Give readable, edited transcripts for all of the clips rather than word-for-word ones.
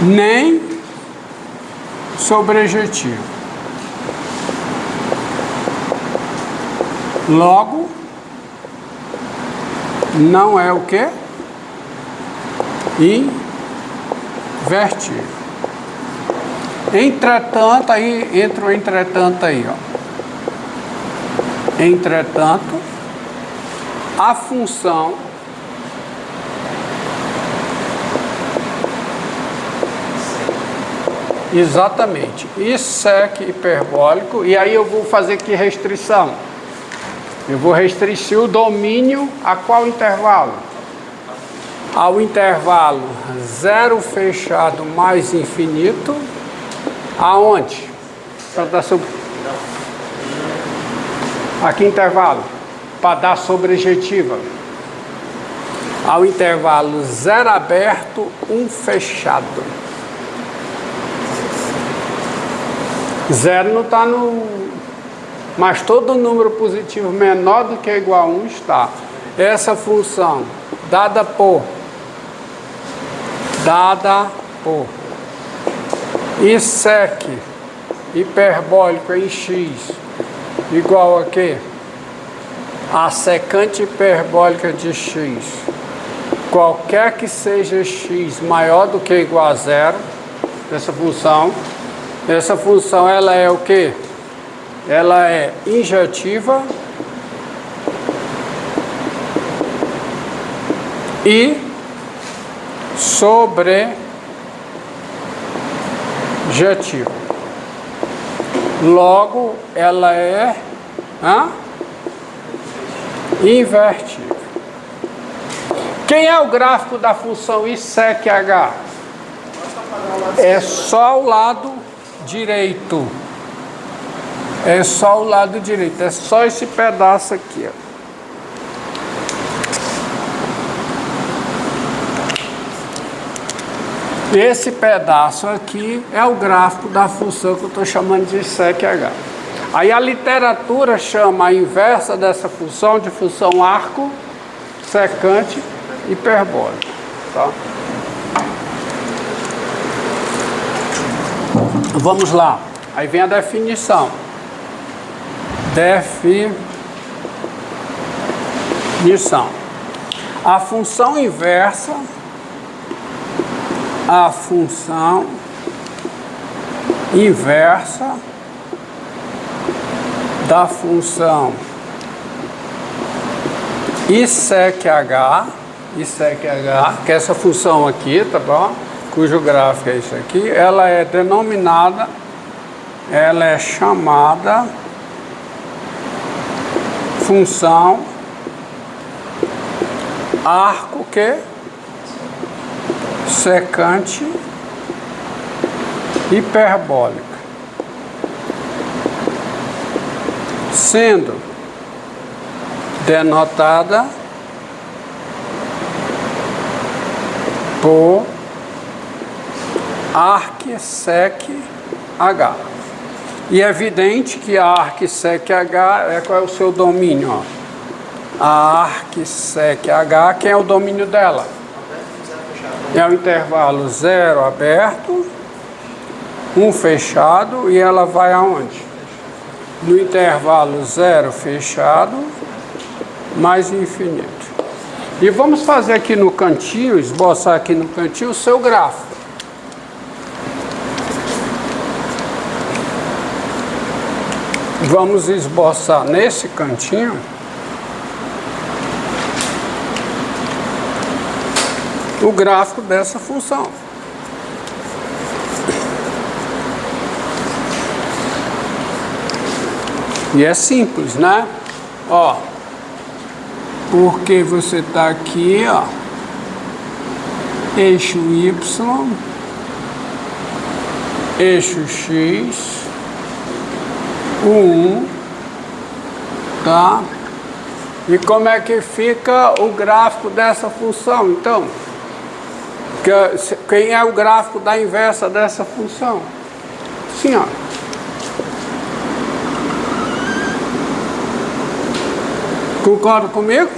nem sobrejetivo. Logo, não é o quê? Invertível. Entretanto, aí entra o entretanto aí, ó. Entretanto, a função exatamente, e sec hiperbólico, e aí eu vou fazer aqui restrição. Eu vou restringir o domínio a qual intervalo? Ao intervalo 0 fechado mais infinito, aonde? Para dar sobre... Aqui intervalo, para dar sobrejetiva. Ao intervalo 0 aberto, 1 fechado. 0 não está no... Mas todo número positivo menor do que ou igual a 1 está. Essa função, dada por I sec hiperbólico em x igual a quê? A secante hiperbólica de x. Qualquer que seja x maior do que ou igual a 0, essa função ela é o quê? Ela é injetiva e sobrejetiva. Logo, ela é invertível. Quem é o gráfico da função I sec H? É só o lado direito. É só o lado direito, é só esse pedaço aqui, ó. Esse pedaço aqui é o gráfico da função que eu estou chamando de sec H. Aí a literatura chama a inversa dessa função de função arco secante hiperbólica. Tá? Vamos lá. Aí vem a definição. Definição. A função inversa da função I sec H, que é essa função aqui, tá bom? Cujo gráfico é isso aqui, ela é denominada, ela é chamada função arco que secante hiperbólica, sendo denotada por arc sec H. E é evidente que a arc sec H, qual é o seu domínio? Ó? A arc sec H, quem é o domínio dela? É o intervalo 0 aberto, 1 fechado, e ela vai aonde? No intervalo 0 fechado, mais infinito. E vamos fazer aqui no cantinho, esboçar aqui no cantinho o seu gráfico. Vamos esboçar nesse cantinho o gráfico dessa função. E é simples, né? Ó, porque você está aqui, ó, eixo Y, eixo X, o 1, tá? E como é que fica o gráfico dessa função, então? Quem é o gráfico da inversa dessa função? Sim, ó. Concorda comigo?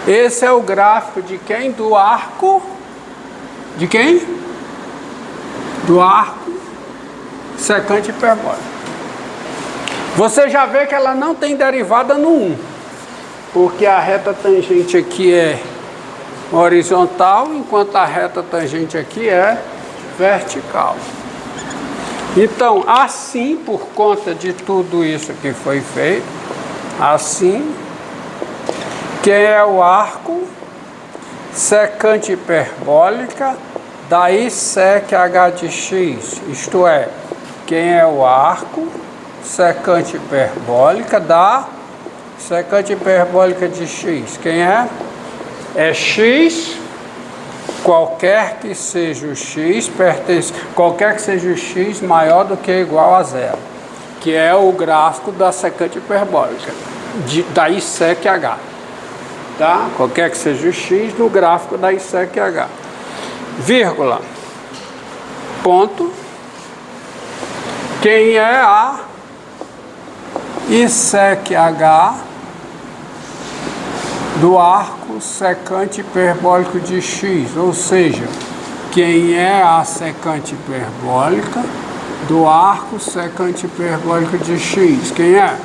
Esse é o gráfico de quem? Do arco. De quem? do arco secante hiperbólico. Você já vê que ela não tem derivada no 1, porque a reta tangente aqui é horizontal, enquanto a reta tangente aqui é vertical. Então, assim, por conta de tudo isso que foi feito, assim, quem é o arco secante hiperbólica da I sec H de x, isto é, quem é o arco secante hiperbólica da secante hiperbólica de x, quem é? É x, qualquer que seja o x, qualquer que seja o x maior do que ou igual a zero, que é o gráfico da secante hiperbólica, da I sec H. Tá? Qualquer que seja o x no gráfico da I sec H. Vírgula. Ponto. Quem é a I sec H do arco secante hiperbólico de x, ou seja, quem é a secante hiperbólica do arco secante hiperbólico de x? Quem é?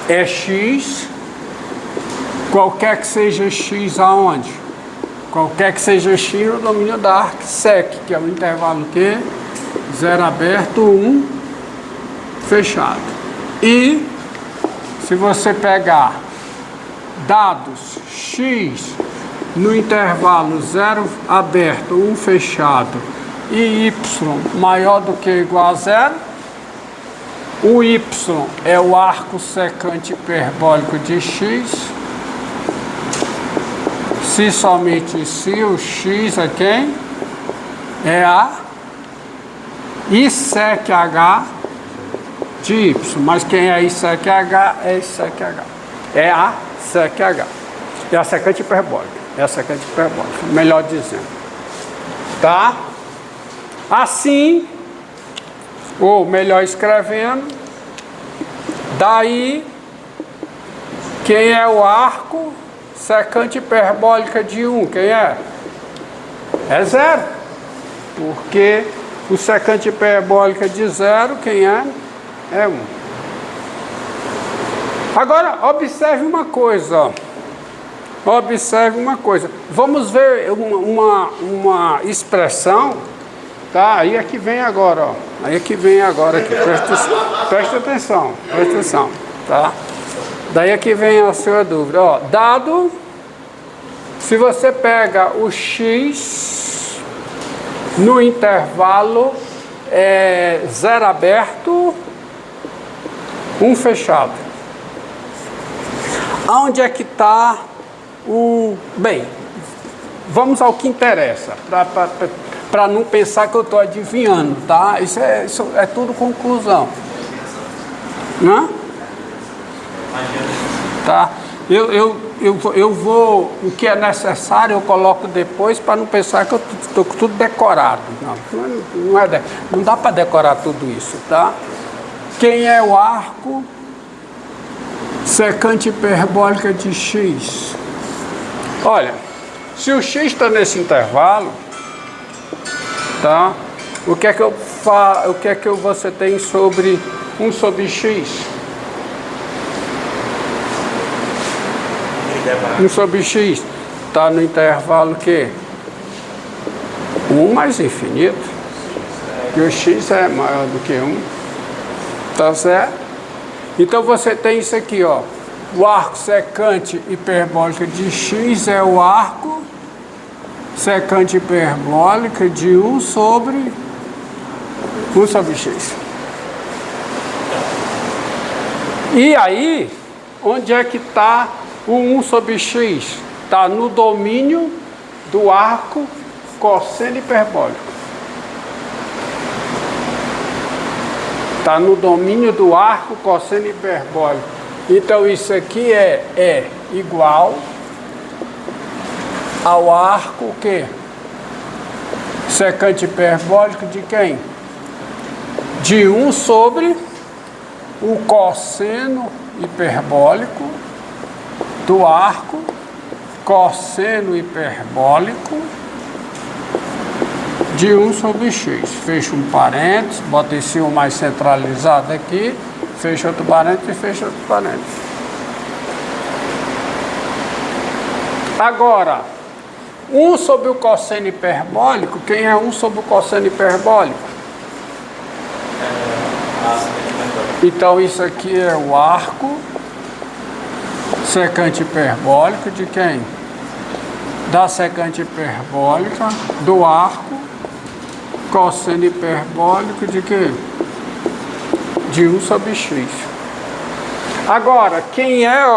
É x, qualquer que seja x aonde? Qualquer que seja x no domínio da arc sec, que é o intervalo Q, 0 aberto, 1 fechado. E se você pegar dados x no intervalo 0 aberto, 1 fechado e y maior do que ou igual a 0, o y é o arco secante hiperbólico de x, se somente se o x é quem? É a I sec H de y, mas quem é I sec H é I sec H, é a sec H, é a secante hiperbólica, é a secante hiperbólica, melhor dizendo, tá? Assim, ou melhor escrevendo, daí, quem é o arco secante hiperbólica de 1, quem é? É 0, porque o secante hiperbólica de 0, quem é? É 1. Agora, observe uma coisa, ó. Observe uma coisa. Vamos ver uma expressão, tá? Aí é que vem agora, ó. Aí é que vem agora aqui. Presta atenção, tá? Daí é que vem a sua dúvida, ó. Dado, se você pega o x no intervalo 0 aberto, 1 fechado. Aonde é que está o... Bem, vamos ao que interessa, para não pensar que eu estou adivinhando, tá? Isso é tudo conclusão. Né? Tá? Eu vou... O que é necessário eu coloco depois para não pensar que eu estou tudo decorado. Não dá para decorar tudo isso, tá? Quem é o arco secante hiperbólica de x? Olha, se o x está nesse intervalo, tá? O que é que você tem sobre 1 sobre x? 1 sobre x está no intervalo que 1 mais infinito, que o x é maior do que 1. Tá certo? Então você tem isso aqui, ó. O arco secante hiperbólico de x é o arco secante hiperbólica de 1 sobre x. E aí, onde é que está o 1 sobre x? Está no domínio do arco cosseno hiperbólico. Está no domínio do arco cosseno hiperbólico. Então isso aqui é igual ao arco que? Secante hiperbólico de quem? De 1 sobre o cosseno hiperbólico do arco cosseno hiperbólico de 1 sobre x. Fecha um parênteses, bota esse 1 mais centralizado aqui, fecha outro parênteses e fecha outro parênteses. Agora, 1 sobre o cosseno hiperbólico, quem é 1 sobre o cosseno hiperbólico? Então isso aqui é o arco secante hiperbólico de quem? Da secante hiperbólica do arco cosseno hiperbólico de quê? De 1 sobre x. Agora, quem é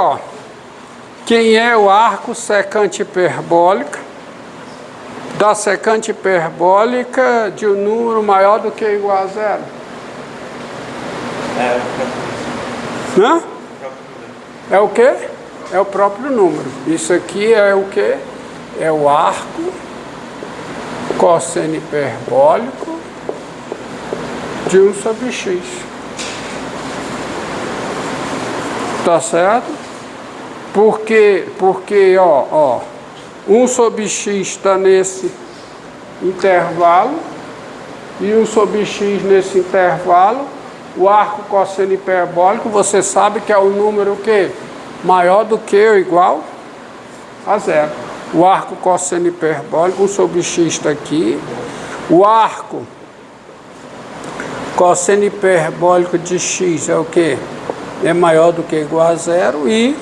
o arco secante hiperbólica da secante hiperbólica de um número maior do que ou igual a 0? Hã? É o quê? É o próprio número. Isso aqui é o quê? É o arco cosseno hiperbólico de 1 sobre x. Tá certo? Porque 1 sobre x está nesse intervalo e 1 sobre x nesse intervalo. O arco cosseno hiperbólico, você sabe que é o número que maior do que ou igual a 0. O arco cosseno hiperbólico, 1 sobre x está aqui. O arco cosseno hiperbólico de x é o que? É maior do que ou igual a 0 e...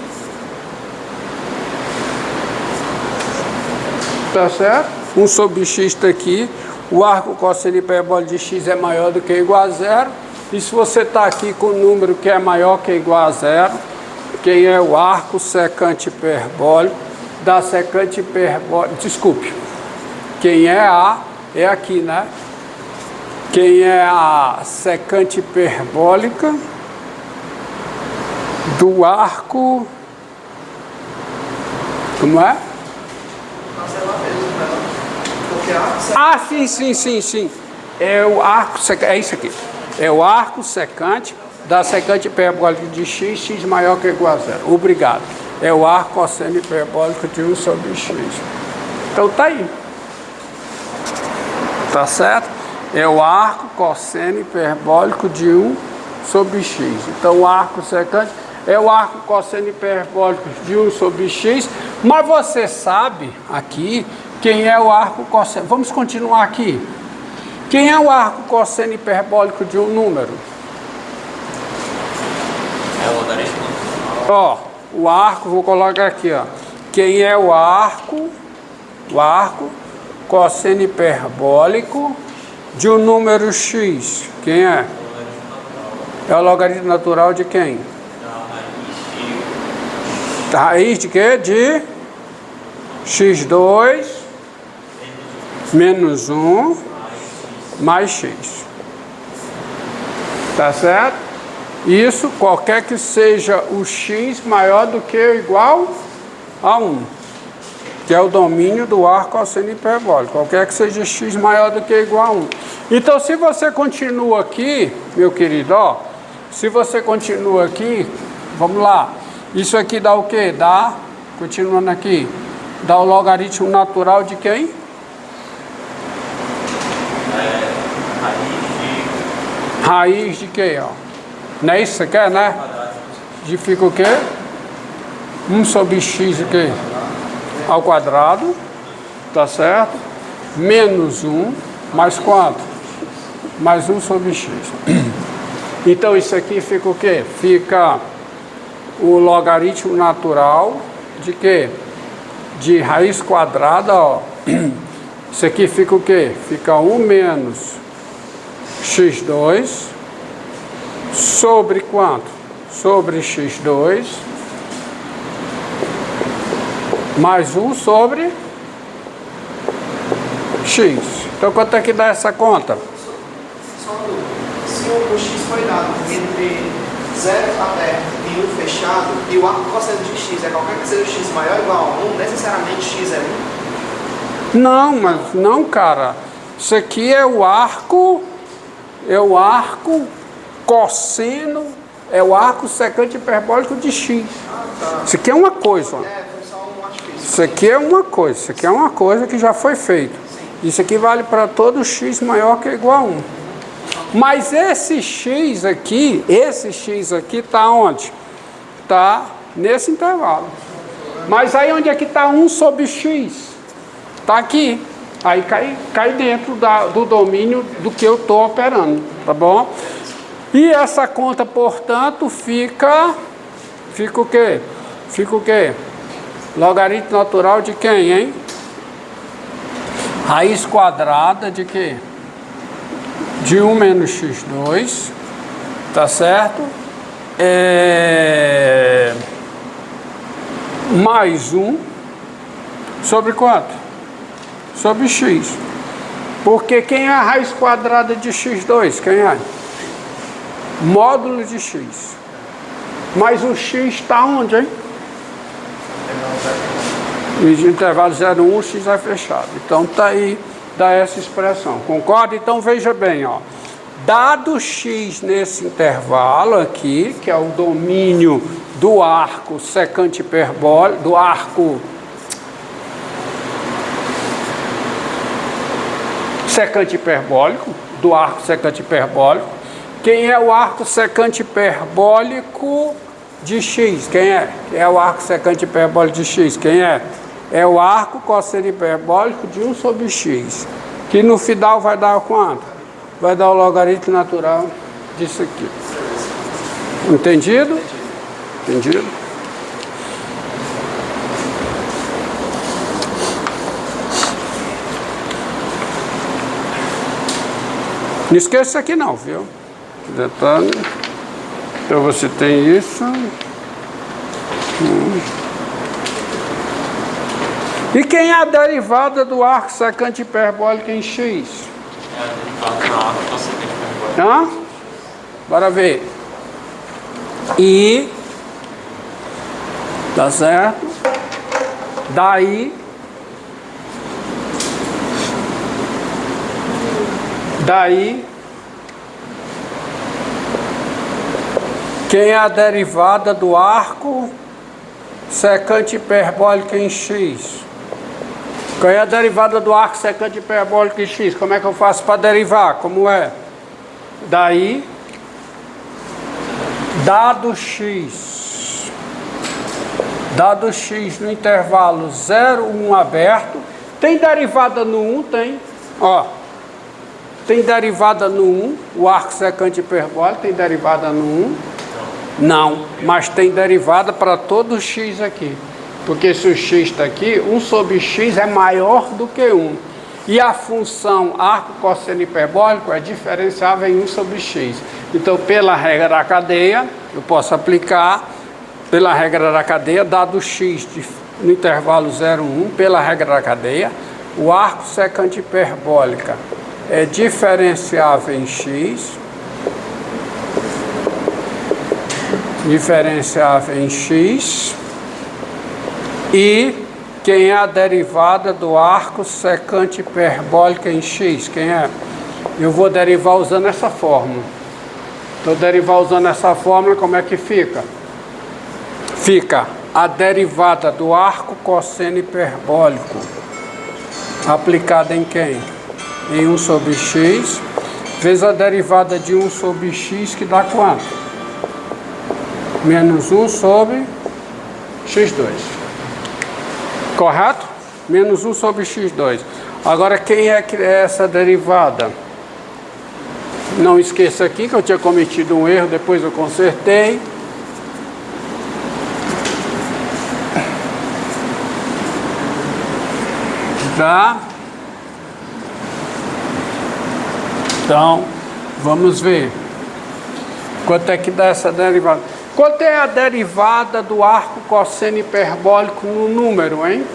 Tá certo? 1 sobre x está aqui. O arco cosseno hiperbólico de x é maior do que ou igual a 0. E se você está aqui com um número que é maior que ou igual a 0, quem é o arco secante hiperbólico da secante hiperbólica, desculpe, quem é é aqui, né? Quem é a secante hiperbólica do arco, como é? Ah, sim. É o arco secante, é isso aqui. É o arco secante da secante hiperbólica de x maior que ou igual a 0. Obrigado. É o arco cosseno hiperbólico de 1 sobre x. Então tá aí. Tá certo? É o arco cosseno hiperbólico de 1 sobre x. Então o arco secante é o arco cosseno hiperbólico de 1 sobre x. Mas você sabe aqui quem é o arco cosseno. Vamos continuar aqui. Quem é o arco cosseno hiperbólico de um número? É o logaritmo. Ó, o arco, vou colocar aqui, ó. Quem é o arco cosseno hiperbólico de um número x? Quem é? É o logaritmo natural de quem? Da raiz de quê? De x2 menos 1 mais x. Tá certo? Isso, qualquer que seja o x maior do que ou igual a 1, que é o domínio do arco cosseno hiperbólico. Qualquer que seja x maior do que ou igual a 1. Então, se você continua aqui, meu querido, ó, se você continua aqui, vamos lá. Isso aqui dá o quê? Dá, continuando aqui, dá o logaritmo natural de quem? Raiz de quê, ó? Não é isso que você quer, né? De fica o quê? 1 sobre x o quê? Ao quadrado, tá certo? Menos 1, mais quanto? Mais 1 sobre x. Então isso aqui fica o quê? Fica o logaritmo natural de quê? De raiz quadrada, ó. Isso aqui fica o quê? Fica 1 menos x2 sobre quanto? Sobre x2 mais 1 sobre x. Então quanto é que dá essa conta? Só uma dúvida. Se o x foi dado entre 0 aberto e 1 fechado, e o arco cosseno de x é qualquer que seja o x maior ou igual a 1, necessariamente x é 1? Não, mas não, cara. Isso aqui é o arco cosseno, é o arco secante hiperbólico de x. Isso aqui é uma coisa, ó. Foi só um artifício. Isso aqui é uma coisa, isso aqui é uma coisa que já foi feito. Isso aqui vale para todo x maior que ou igual a 1. Mas esse x aqui está onde? Está nesse intervalo. Mas aí onde é que está 1 sobre x? Está aqui. Aí cai dentro do domínio do que eu estou operando, tá bom? E essa conta, portanto, fica o quê? Fica o quê? Logaritmo natural de quem, hein? Raiz quadrada de quê? De 1 menos x2, tá certo? Mais 1 sobre quanto? Sobre x. Porque quem é a raiz quadrada de x2? Quem é? Módulo de x. Mas o x está onde, hein? No intervalo 0,1, o x é fechado. Então está aí, dá essa expressão. Concorda? Então veja bem, ó. Dado x nesse intervalo aqui, que é o domínio do arco secante hiperbólico, do arco secante hiperbólico, quem é o arco secante hiperbólico de x? Quem é? Quem é o arco secante hiperbólico de x? Quem é? É o arco cosseno hiperbólico de 1 sobre x, que no final vai dar quanto? Vai dar o logaritmo natural disso aqui. Entendido? Entendido? Não esqueça isso aqui não, viu? Detalhe. Então você tem isso. E quem é a derivada do arco secante hiperbólico em x? É a derivada do arco secante hiperbólico. Bora ver. I, tá certo? Daí quem é a derivada do arco secante hiperbólico em x? Qual é a derivada do arco secante hiperbólico em x? Como é que eu faço para derivar? Como é? Daí, dado x no intervalo 0, 1 aberto, tem derivada no 1? Tem. Ó, tem derivada no 1, o arco secante hiperbólico tem derivada no 1? Não, mas tem derivada para todo o x aqui. Porque se o x está aqui, 1 sobre x é maior do que 1. E a função arco cosseno hiperbólico é diferenciável em 1 sobre x. Então, pela regra da cadeia, eu posso aplicar, pela regra da cadeia, dado x no intervalo 0, 1, pela regra da cadeia, o arco secante hiperbólica é diferenciável em x, e quem é a derivada do arco secante hiperbólico em x? Quem é? Eu vou derivar usando essa fórmula. Então, derivar usando essa fórmula, como é que fica? Fica a derivada do arco cosseno hiperbólico aplicada em quem? Em 1 sobre x, vezes a derivada de 1 sobre x, que dá quanto? Menos 1 sobre x2. Correto? Menos 1 sobre x2. Agora, quem é que é essa derivada? Não esqueça aqui que eu tinha cometido um erro, depois eu consertei. Tá? Então, vamos ver. Quanto é que dá essa derivada? Quanto é a derivada do arco cosseno hiperbólico no número, hein?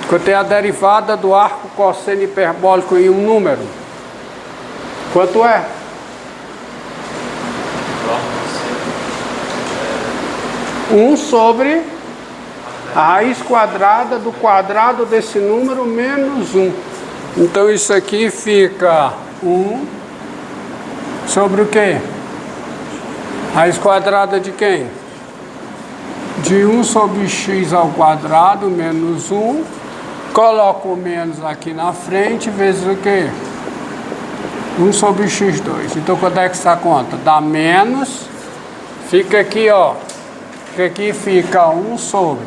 Quanto é a derivada do arco cosseno hiperbólico em um número? Quanto é? 1 sobre a raiz quadrada do quadrado desse número menos 1. Então isso aqui fica 1 sobre o quê? Raiz quadrada de quem? De 1 sobre x ao quadrado menos 1 Coloco o menos aqui na frente, vezes o quê? 1 sobre x2. Então, quando é que essa conta? Dá menos, fica aqui, ó. Fica aqui, fica 1 sobre